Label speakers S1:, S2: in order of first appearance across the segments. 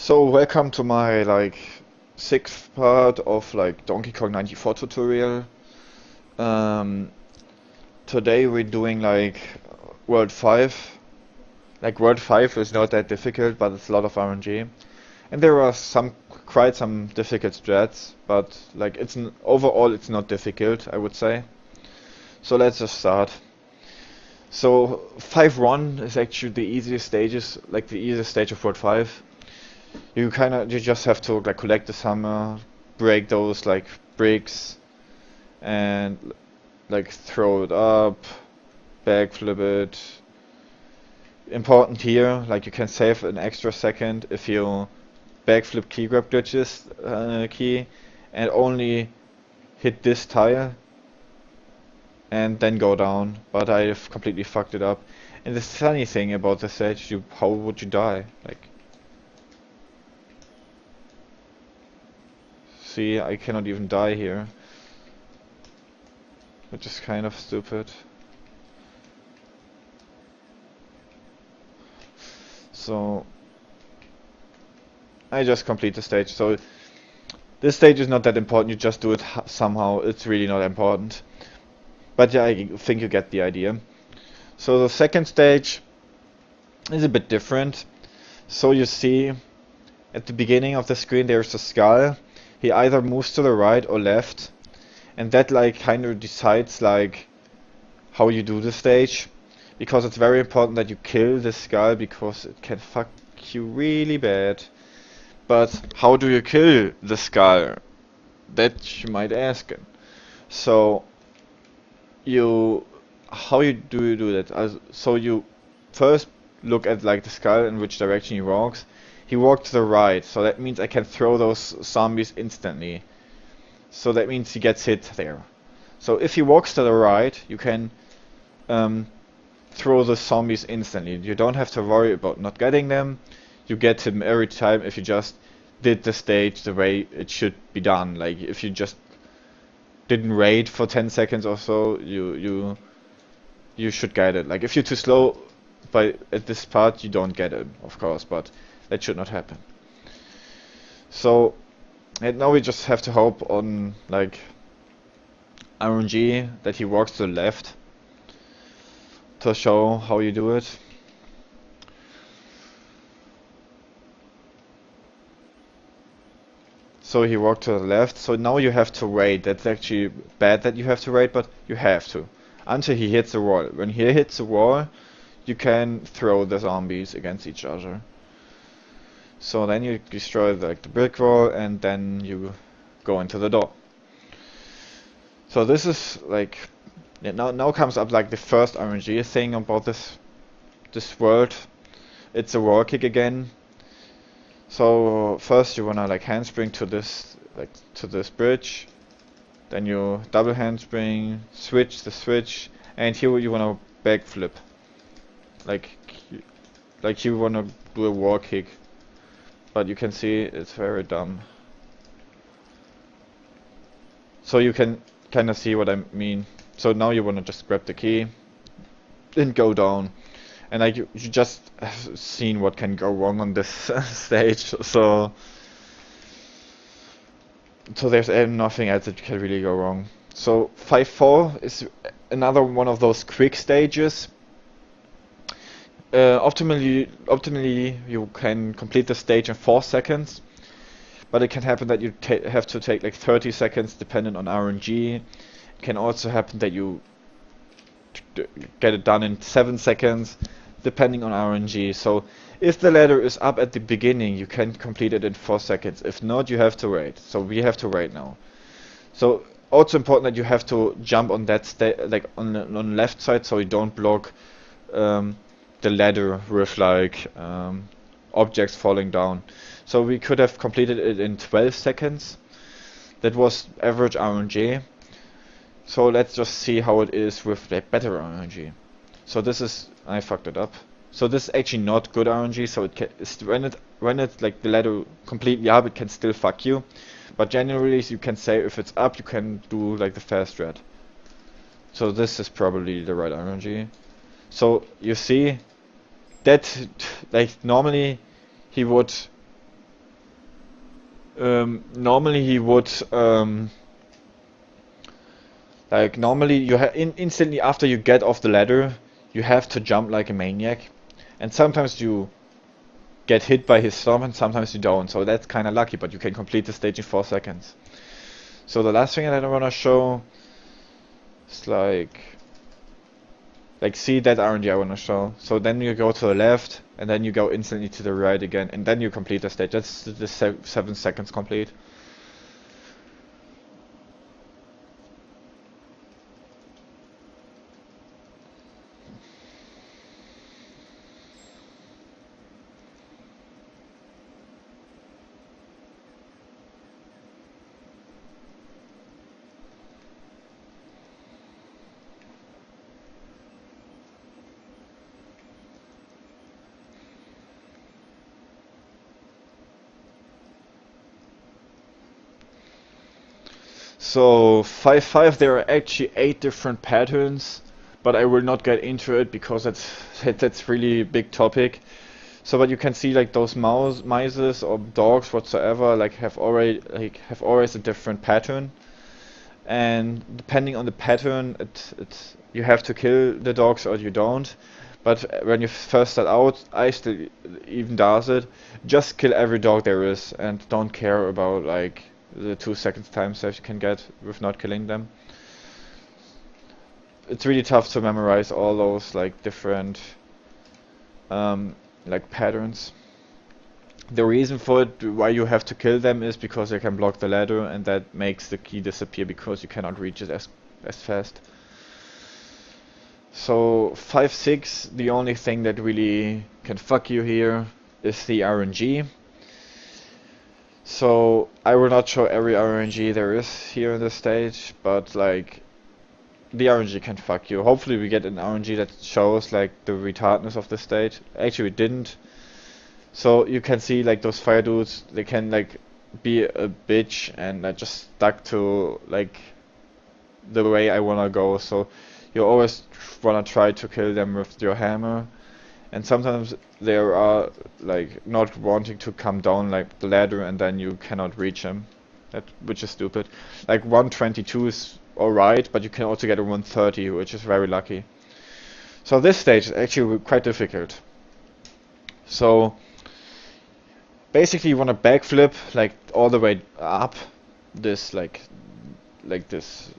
S1: So welcome to my sixth part of Donkey Kong 94 tutorial. Um, Today we're doing World 5. World 5 is not that difficult, but it's a lot of RNG. And there are quite some difficult strats, but overall it's not difficult, I would say. So let's just start. So 5-1 is actually the easiest stages, the easiest stage of World 5. You just have to collect the hammer, break those bricks, and throw it up, backflip it. Important here, you can save an extra second if you backflip key grab glitches key and only hit this tile and then go down. But I've completely fucked it up. And the funny thing about this stage, how would you die? See, I cannot even die here, which is kind of stupid. So I just complete the stage. So this stage is not that important, you just do it somehow, it's really not important. But yeah, I think you get the idea. So the second stage is a bit different. So you see at the beginning of the screen there's a skull. He either moves to the right or left, and that kind of decides how you do the stage, because it's very important that you kill the skull because it can fuck you really bad. But how do you kill the skull? That you might ask him. So how do you do that? So you first look at the skull in which direction he walks. He walked to the right, so that means I can throw those zombies instantly. So that means he gets hit there. So if he walks to the right, you can throw the zombies instantly. You don't have to worry about not getting them. You get him every time if you just did the stage the way it should be done. If you just didn't wait for 10 seconds or so, you should get it. If you're too slow at this part, you don't get it, of course, but that should not happen. So, and now we just have to hope on RNG that he walks to the left to show how you do it. So he walked to the left, so now you have to wait. That's actually bad that you have to wait, but you have to. Until he hits the wall. When he hits the wall, you can throw the zombies against each other. So then you destroy the brick wall and then you go into the door. So this is now comes up the first RNG thing about this world. It's a wall kick again. So first you wanna handspring to this bridge, then you double handspring, switch the switch, and here you wanna backflip. You wanna do a wall kick. But you can see it's very dumb. So you can kind of see what I mean. So now you want to just grab the key and go down. And you just have seen what can go wrong on this stage. So there's nothing else that can really go wrong. So 5-4 is another one of those quick stages. Optimally, you can complete the stage in 4 seconds, but it can happen that you have to take 30 seconds depending on RNG. It can also happen that you get it done in 7 seconds depending on RNG. So if the ladder is up at the beginning, you can complete it in 4 seconds. If not, you have to wait. So we have to wait now. So also important that you have to jump on that on the left side, so you don't block the ladder with objects falling down. So we could have completed it in 12 seconds. That was average RNG. So let's just see how it is with better RNG. So this is, I fucked it up. So this is actually not good RNG. So when it's the ladder completely up, it can still fuck you. But generally you can say if it's up, you can do the fast strat. So this is probably the right RNG. So you see that normally he would Normally he would like normally you instantly after you get off the ladder, you have to jump like a maniac, and sometimes you get hit by his stomp and sometimes you don't. So that's kind of lucky, but you can complete the stage in 4 seconds. So the last thing that I want to show is like see that RNG I want to show. So then you go to the left and then you go instantly to the right again and then you complete the stage. That's the 7 seconds complete. So 5-5 there are actually 8 different patterns, but I will not get into it because that's really big topic. So but you can see like those mice or dogs whatsoever like have always a different pattern, and depending on the pattern it's you have to kill the dogs or you don't. But when you first start out, I still even does it. Just kill every dog there is and don't care about like the 2 seconds time save you can get with not killing them. It's really tough to memorize all those like different like patterns. The reason for it, why you have to kill them, is because they can block the ladder and that makes the key disappear because you cannot reach it as fast. So 5-6, the only thing that really can fuck you here is the RNG. So I will not show every RNG there is here in the stage, but like the RNG can fuck you. Hopefully we get an RNG that shows like the retardness of the stage. Actually we didn't. So you can see like those fire dudes, they can like be a bitch and I just stuck to like the way I wanna go. So you always wanna try to kill them with your hammer, and sometimes they are like not wanting to come down like the ladder and then you cannot reach them, which is stupid. Like 122 is alright, but you can also get a 130, which is very lucky. So this stage is actually quite difficult. So basically you want to backflip like all the way up this this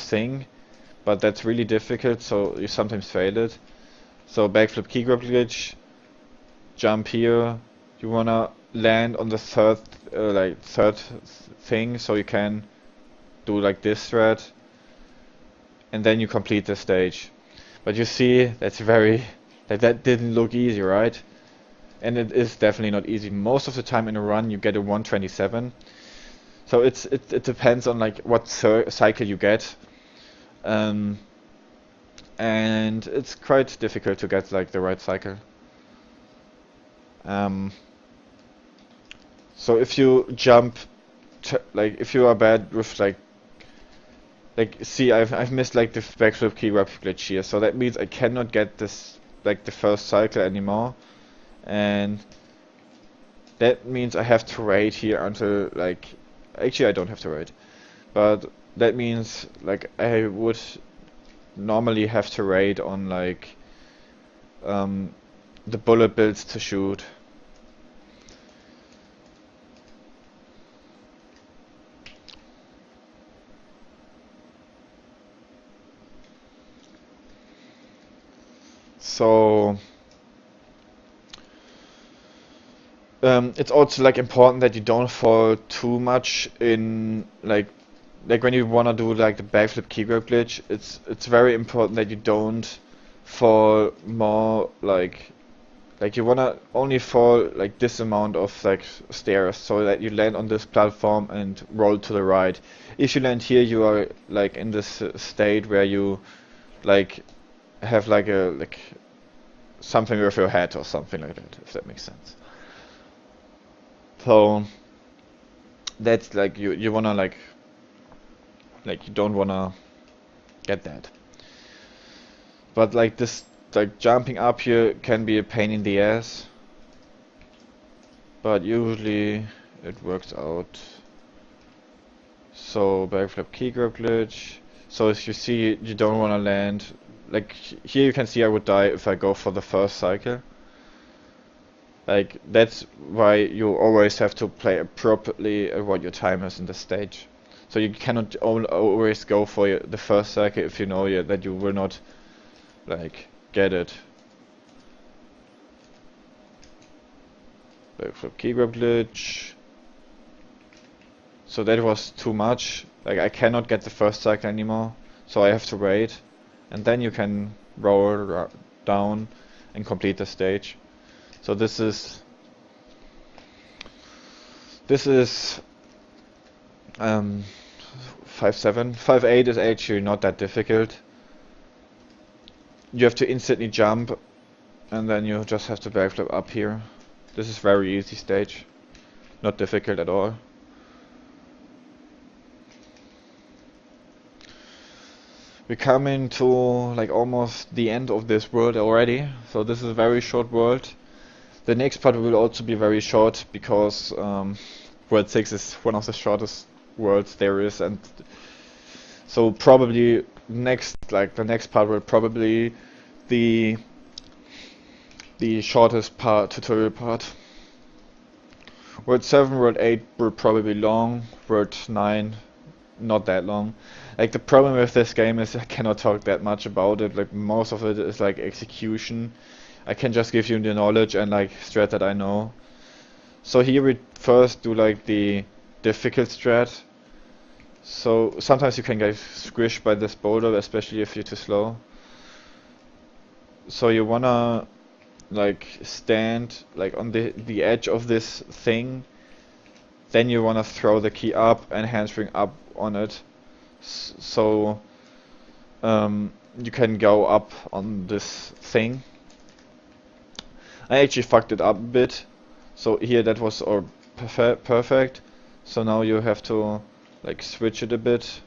S1: thing, but that's really difficult, so you sometimes fail it. So backflip key grab glitch, jump here, you wanna land on the third thing, so you can do like this thread, and then you complete the stage. But you see, that's that didn't look easy, right? And it is definitely not easy. Most of the time in a run you get a 127. So it depends on like what cycle you get. And it's quite difficult to get like the right cycle. So if you jump, like if you are bad with like see I've missed like the backflip key grab glitch here, so that means I cannot get this like the first cycle anymore, and that means I have to wait here until like actually I don't have to wait, but that means like I would normally have to wait on like the bullet bills to shoot. So it's also like important that you don't fall too much in like when you wanna do like the backflip key grab glitch. It's very important that you don't fall more like you wanna only fall like this amount of like stairs, so that you land on this platform and roll to the right. If you land here, you are like in this state where you like have like something with your head or something like that, if that makes sense. So that's like you wanna like you don't wanna get that. But like this like jumping up here can be a pain in the ass, but usually it works out. So backflip key grab glitch. So as you see, you don't want to land. Like here you can see I would die if I go for the first cycle. Like that's why you always have to play appropriately what your time is in the stage. So you cannot always go for the first cycle if you know that you will not like get it. Backflip key grab glitch. So that was too much. Like I cannot get the first cycle anymore, so I have to wait, and then you can roll down and complete the stage. So this is 5-7. 5-8 is actually not that difficult. You have to instantly jump, and then you just have to backflip up here. This is very easy stage, not difficult at all. We're coming to like almost the end of this world already, so this is a very short world. The next part will also be very short because World 6 is one of the shortest worlds there is, and so probably the next part will probably the shortest part, tutorial part. World 7, World 8 will probably be long, World 9 not that long. Like the problem with this game is I cannot talk that much about it. Like most of it is like execution. I can just give you the knowledge and like strat that I know. So here we first do like the difficult strat. So sometimes you can get squished by this boulder, especially if you're too slow. So you wanna like stand like on the edge of this thing. Then you wanna throw the key up and handspring up on it, so you can go up on this thing. I actually fucked it up a bit, so here that was perfect. So now you have to like switch it a bit,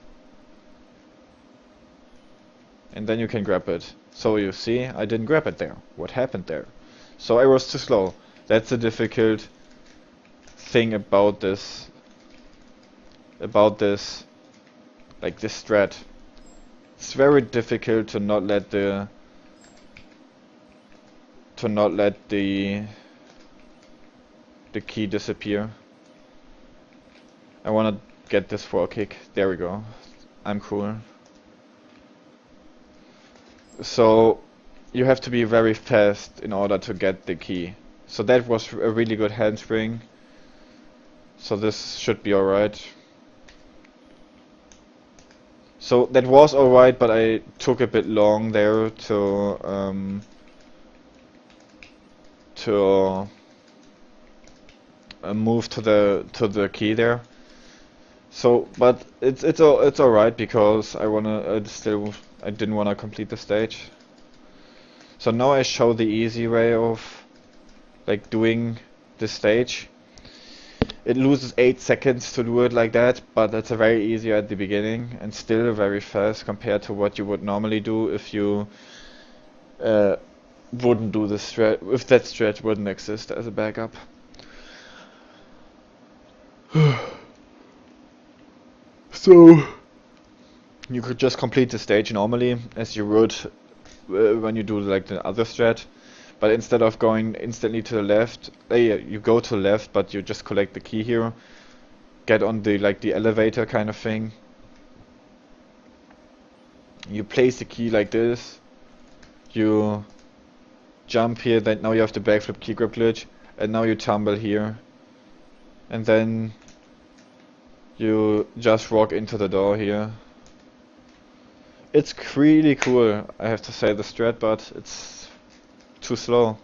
S1: and then you can grab it. So you see, I didn't grab it there. What happened there? So I was too slow. That's the difficult thing about this. Like this strat. It's very difficult to not let the key disappear. I wanna get this for a kick. There we go. I'm cool. So you have to be very fast in order to get the key. So that was a really good handspring. So this should be alright. So that was alright, but I took a bit long there to move to the key there. So, but it's alright because I didn't wanna complete the stage. So now I show the easy way of like doing this stage. It loses 8 seconds to do it like that, but it's a very easy at the beginning and still very fast compared to what you would normally do if you wouldn't do this strat, if that strat wouldn't exist as a backup. So you could just complete the stage normally as you would when you do like the other strat. But instead of going instantly to the left, you go to the left, but you just collect the key here, get on the the elevator kind of thing. You place the key like this, you jump here, then now you have the backflip key grab glitch, and now you tumble here, and then you just walk into the door here. It's really cool, I have to say, the strat, but it's too slow.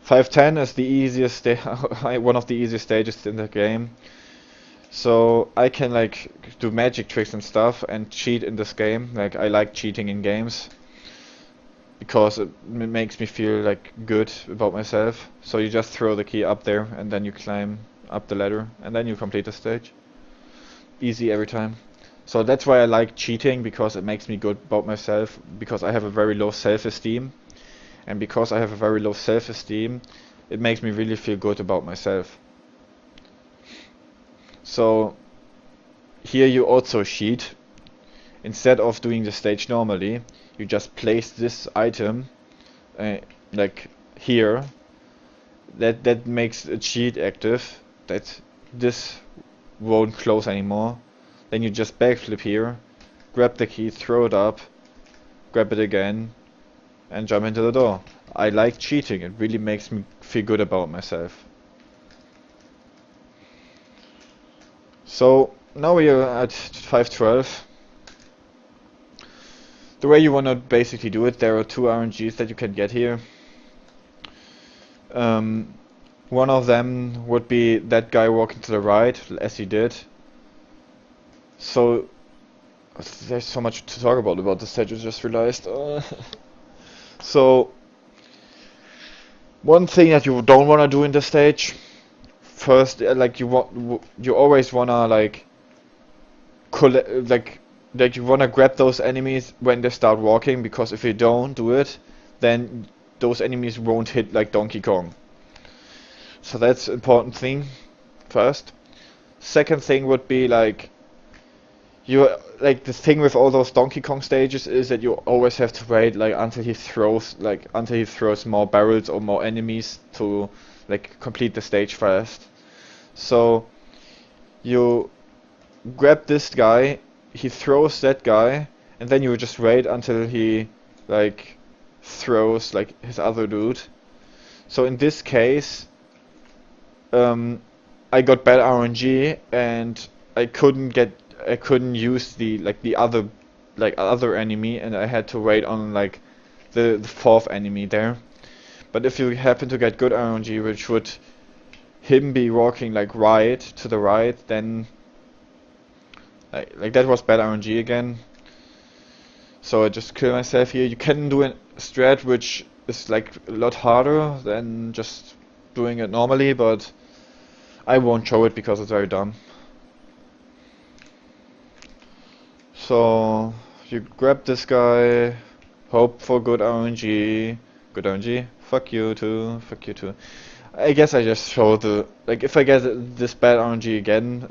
S1: 5-10 is the easiest one of the easiest stages in the game. So I can like do magic tricks and stuff and cheat in this game. Like I like cheating in games because it makes me feel like good about myself. So you just throw the key up there and then you climb up the ladder and then you complete the stage. Easy every time. So that's why I like cheating, because it makes me good about myself, because I have a very low self-esteem. And because I have a very low self-esteem, it makes me really feel good about myself. So here you also cheat. Instead of doing the stage normally, you just place this item like here. That makes a cheat active, that this won't close anymore. Then you just backflip here, grab the key, throw it up, grab it again, and jump into the door. I like cheating, it really makes me feel good about myself. So now we are at 512. The way you wanna basically do it, there are two RNGs that you can get here. One of them would be that guy walking to the right, as he did. So there's so much to talk about this stage, I just realized. So one thing that you don't want to do in this stage, first, like you always wanna like you wanna grab those enemies when they start walking, because if you don't do it, then those enemies won't hit like Donkey Kong. So that's an important thing first. Second thing would be like the thing with all those Donkey Kong stages is that you always have to wait like until he throws more barrels or more enemies to like complete the stage fast. So you grab this guy, he throws that guy, and then you just wait until he like throws like his other dude. So in this case, I got bad RNG and I couldn't use the other enemy, and I had to wait on like the fourth enemy there. But if you happen to get good RNG, which would him be walking like right to the right, then like that was bad RNG again. So I just kill myself here. You can do a strat which is like a lot harder than just doing it normally, but I won't show it because it's very dumb. So you grab this guy, hope for good RNG. Good RNG? Fuck you too, fuck you too. I guess I just show the, like if I get this bad RNG again,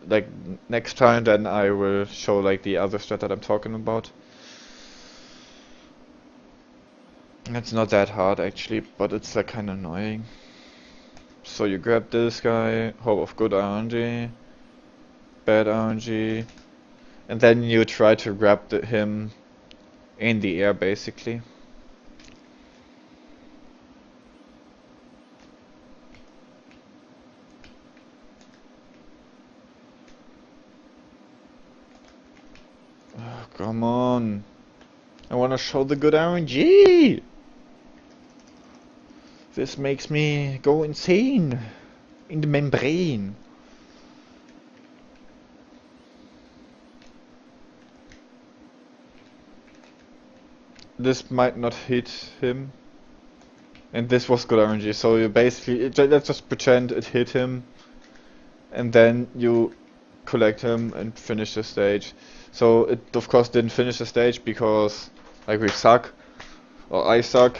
S1: like next time, then I will show like the other strat that I'm talking about. It's not that hard actually, but it's like kinda annoying. So you grab this guy, hope of good RNG, bad RNG, and then you try to grab him in the air basically. Oh, come on. I wanna show the good RNG! This makes me go insane in the membrane. This might not hit him. And this was good RNG, so you basically, let's just pretend it hit him. And then you collect him and finish the stage. So it of course didn't finish the stage because like we suck. Or I suck.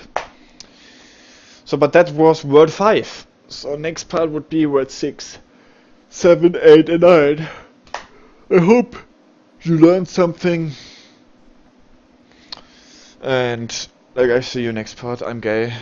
S1: So but that was World 5. So next part would be World 6, 7, 8 and 9. I hope you learned something. And like I see you next part, I'm gay.